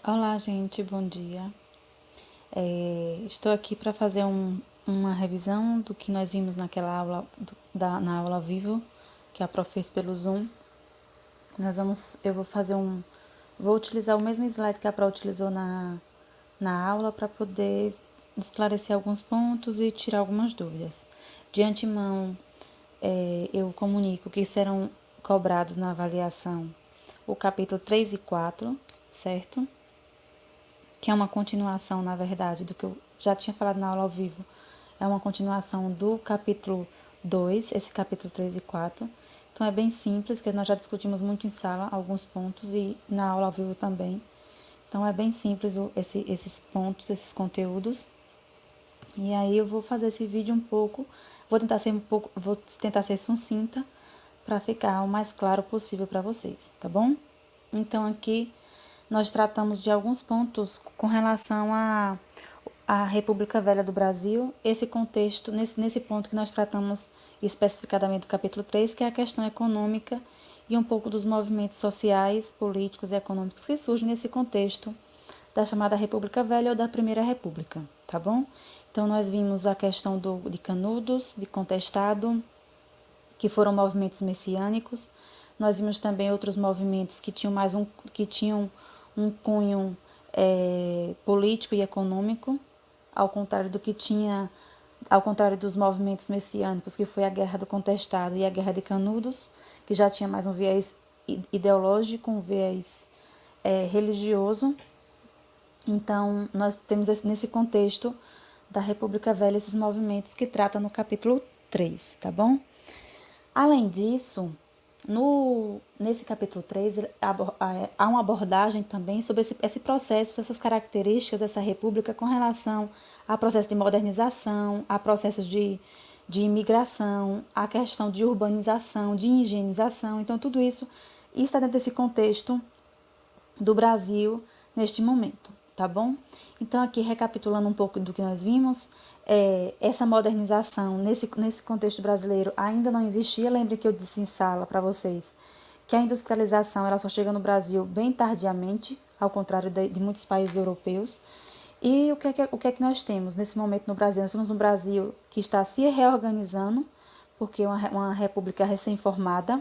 Olá, gente, bom dia. Estou aqui para fazer uma revisão do que nós vimos naquela aula, na aula ao vivo, que a prof fez pelo Zoom. Eu vou utilizar o mesmo slide que a prof utilizou na aula para poder esclarecer alguns pontos e tirar algumas dúvidas. De antemão, eu comunico que serão cobrados na avaliação o capítulo 3 e 4, certo? Que é uma continuação, na verdade, do que eu já tinha falado na aula ao vivo. É uma continuação do capítulo 2, esse capítulo 3 e 4. Então, é bem simples, que nós já discutimos muito em sala alguns pontos e na aula ao vivo também. Então, é bem simples esses pontos, esses conteúdos. E aí, eu vou fazer esse vídeo vou tentar ser sucinta para ficar o mais claro possível para vocês, tá bom? Então, aqui nós tratamos de alguns pontos com relação à República Velha do Brasil, esse contexto, nesse ponto que nós tratamos especificadamente do capítulo 3, que é a questão econômica e um pouco dos movimentos sociais, políticos e econômicos que surgem nesse contexto da chamada República Velha ou da Primeira República, tá bom? Então, nós vimos a questão de Canudos, de Contestado, que foram movimentos messiânicos. Nós vimos também outros movimentos que tinham um cunho político e econômico, ao contrário ao contrário dos movimentos messiânicos, que foi a Guerra do Contestado e a Guerra de Canudos, que já tinha mais um viés ideológico, um viés religioso. Então, nós temos nesse contexto da República Velha esses movimentos que trata no capítulo 3, tá bom? Além disso, nesse capítulo 3, há uma abordagem também sobre esse processo, essas características dessa república com relação a processos de modernização, a processos de imigração, a questão de urbanização, de higienização. Então, tudo isso está dentro desse contexto do Brasil neste momento, tá bom? Então, aqui recapitulando um pouco do que nós vimos, essa modernização nesse contexto brasileiro ainda não existia. Lembre que eu disse em sala para vocês que a industrialização ela só chega no Brasil bem tardiamente, ao contrário de muitos países europeus. E o que é que nós temos nesse momento no Brasil? Nós temos um Brasil que está se reorganizando, porque é uma república recém-formada,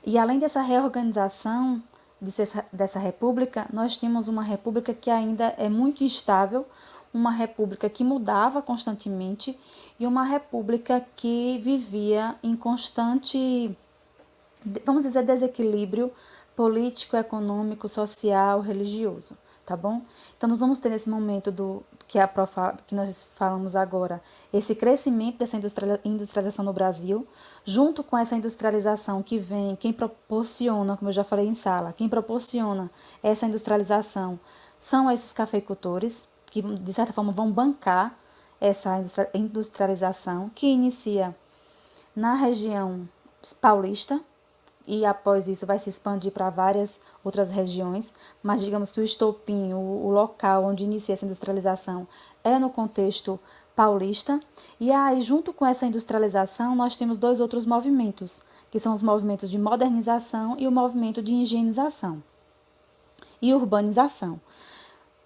e além dessa reorganização dessa república, nós tínhamos uma república que ainda é muito instável, uma república que mudava constantemente e uma república que vivia em constante, vamos dizer, desequilíbrio político, econômico, social, religioso, tá bom? Então nós vamos ter nesse momento que nós falamos agora, esse crescimento dessa industrialização no Brasil, junto com essa industrialização que vem, quem proporciona, como eu já falei em sala, quem proporciona essa industrialização são esses cafeicultores, que de certa forma vão bancar essa industrialização, que inicia na região paulista, e após isso vai se expandir para várias outras regiões, mas digamos que o estopim, o local onde inicia essa industrialização é no contexto paulista. E aí, junto com essa industrialização, nós temos dois outros movimentos, que são os movimentos de modernização e o movimento de higienização e urbanização.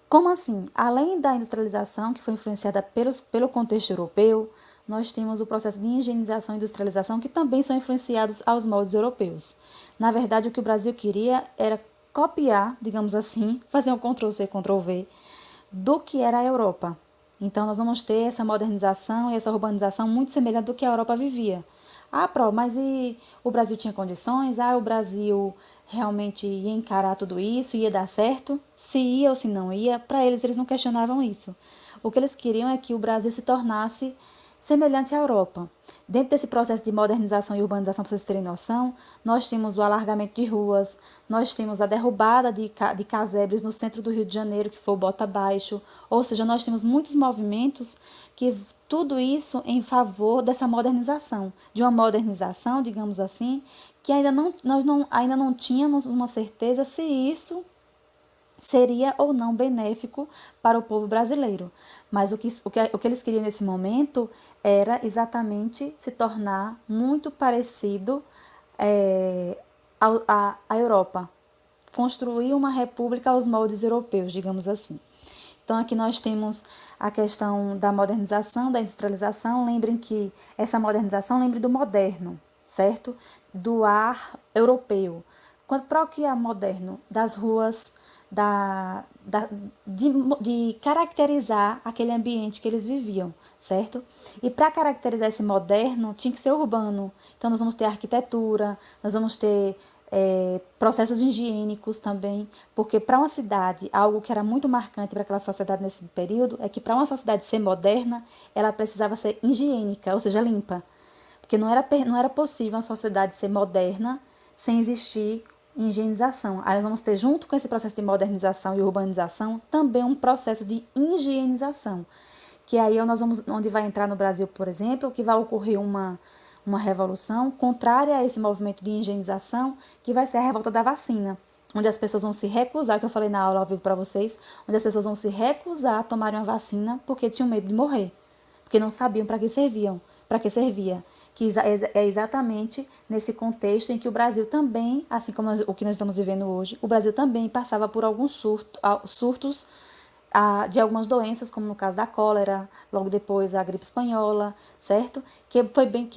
Como assim? Além da industrialização, que foi influenciada pelo contexto europeu, nós temos o processo de higienização e industrialização, que também são influenciados aos moldes europeus. Na verdade, o que o Brasil queria era copiar, digamos assim, fazer um Ctrl-C, Ctrl-V, do que era a Europa. Então, nós vamos ter essa modernização e essa urbanização muito semelhante do que a Europa vivia. Ah, mas e o Brasil tinha condições? Ah, o Brasil realmente ia encarar tudo isso, ia dar certo? Se ia ou se não ia, para eles não questionavam isso. O que eles queriam é que o Brasil se tornasse semelhante à Europa. Dentro desse processo de modernização e urbanização, para vocês terem noção, nós temos o alargamento de ruas, nós temos a derrubada de casebres no centro do Rio de Janeiro, que foi o Bota Abaixo, ou seja, nós temos muitos movimentos que tudo isso em favor dessa modernização, de uma modernização, digamos assim, que ainda não tínhamos uma certeza se isso seria ou não benéfico para o povo brasileiro. Mas o que eles queriam nesse momento era exatamente se tornar muito parecido à Europa, construir uma república aos moldes europeus, digamos assim. Então, aqui nós temos a questão da modernização, da industrialização. Lembrem que essa modernização, lembre do moderno, certo? Do ar europeu. Para o que é moderno? Das ruas, de caracterizar aquele ambiente que eles viviam, certo? E para caracterizar esse moderno, tinha que ser urbano. Então, nós vamos ter arquitetura, nós vamos ter processos higiênicos também, porque para uma cidade, algo que era muito marcante para aquela sociedade nesse período, é que para uma sociedade ser moderna, ela precisava ser higiênica, ou seja, limpa. Porque não era possível uma sociedade ser moderna sem existir higienização. Aí nós vamos ter, junto com esse processo de modernização e urbanização, também um processo de higienização. Que aí onde vai entrar no Brasil, por exemplo, que vai ocorrer uma revolução contrária a esse movimento de higienização, que vai ser a revolta da vacina, onde as pessoas vão se recusar, que eu falei na aula ao vivo para vocês, onde as pessoas vão se recusar a tomarem uma vacina porque tinham medo de morrer, porque não sabiam para que servia. Que é exatamente nesse contexto em que o Brasil também, assim como o que nós estamos vivendo hoje, o Brasil também passava por alguns surtos de algumas doenças, como no caso da cólera, logo depois a gripe espanhola, certo? Que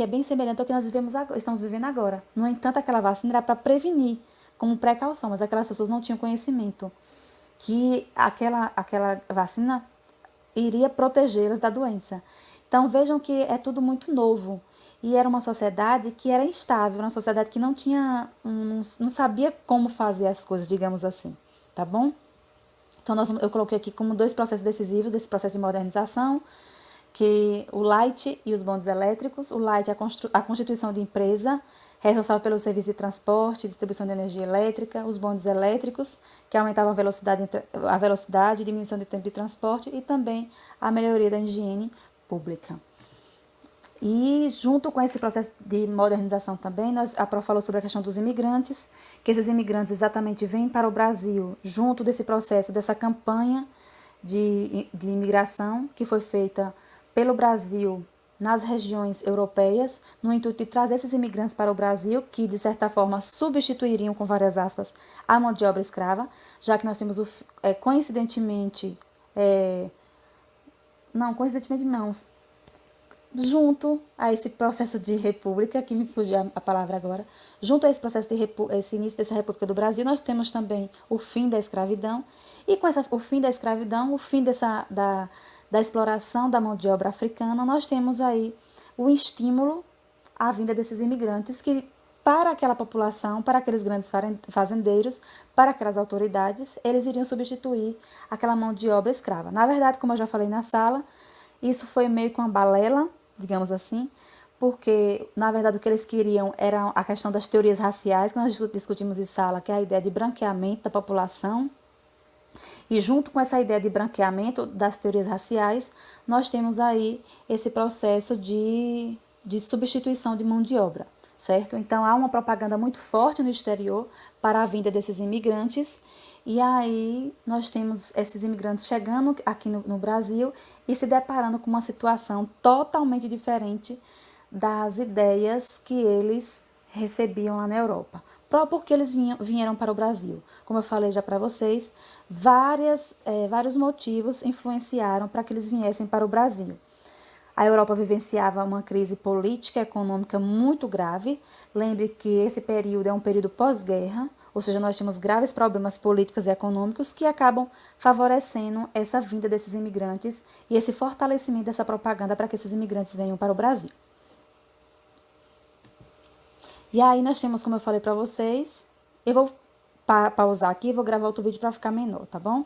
é bem semelhante ao que nós estamos vivendo agora. No entanto, aquela vacina era para prevenir, como precaução, mas aquelas pessoas não tinham conhecimento que aquela vacina iria protegê-las da doença. Então vejam que é tudo muito novo. E era uma sociedade que era instável, uma sociedade que não sabia como fazer as coisas, digamos assim, tá bom? Então eu coloquei aqui como 2 processos decisivos desse processo de modernização, que o Light e os bondes elétricos. O Light é a constituição de empresa responsável pelo serviço de transporte e distribuição de energia elétrica. Os bondes elétricos, que aumentavam a velocidade, diminuição de tempo de transporte e também a melhoria da higiene pública. E junto com esse processo de modernização também, a Pro falou sobre a questão dos imigrantes, que esses imigrantes exatamente vêm para o Brasil junto desse processo, dessa campanha de imigração que foi feita pelo Brasil nas regiões europeias, no intuito de trazer esses imigrantes para o Brasil, que de certa forma substituiriam, com várias aspas, a mão de obra escrava, já que nós temos coincidentemente não, junto a esse processo de república, que me fugiu a palavra agora, junto a esse processo esse início dessa República do Brasil, nós temos também o fim da escravidão, e com o fim da escravidão, o fim da exploração da mão de obra africana, nós temos aí o estímulo à vinda desses imigrantes que, para aquela população, para aqueles grandes fazendeiros, para aquelas autoridades, eles iriam substituir aquela mão de obra escrava. Na verdade, como eu já falei na sala, isso foi meio que uma balela, digamos assim, porque, na verdade, o que eles queriam era a questão das teorias raciais, que nós discutimos em sala, que é a ideia de branqueamento da população. E junto com essa ideia de branqueamento das teorias raciais, nós temos aí esse processo de substituição de mão de obra, certo? Então, há uma propaganda muito forte no exterior para a vinda desses imigrantes, e aí nós temos esses imigrantes chegando aqui no Brasil e se deparando com uma situação totalmente diferente das ideias que eles recebiam lá na Europa. Porque eles vieram para o Brasil. Como eu falei já para vocês, vários motivos influenciaram para que eles viessem para o Brasil. A Europa vivenciava uma crise política e econômica muito grave. Lembre que esse período é um período pós-guerra, ou seja, nós temos graves problemas políticos e econômicos que acabam favorecendo essa vinda desses imigrantes e esse fortalecimento dessa propaganda para que esses imigrantes venham para o Brasil. E aí nós temos, como eu falei para vocês, eu vou pausar aqui e vou gravar outro vídeo para ficar menor, tá bom?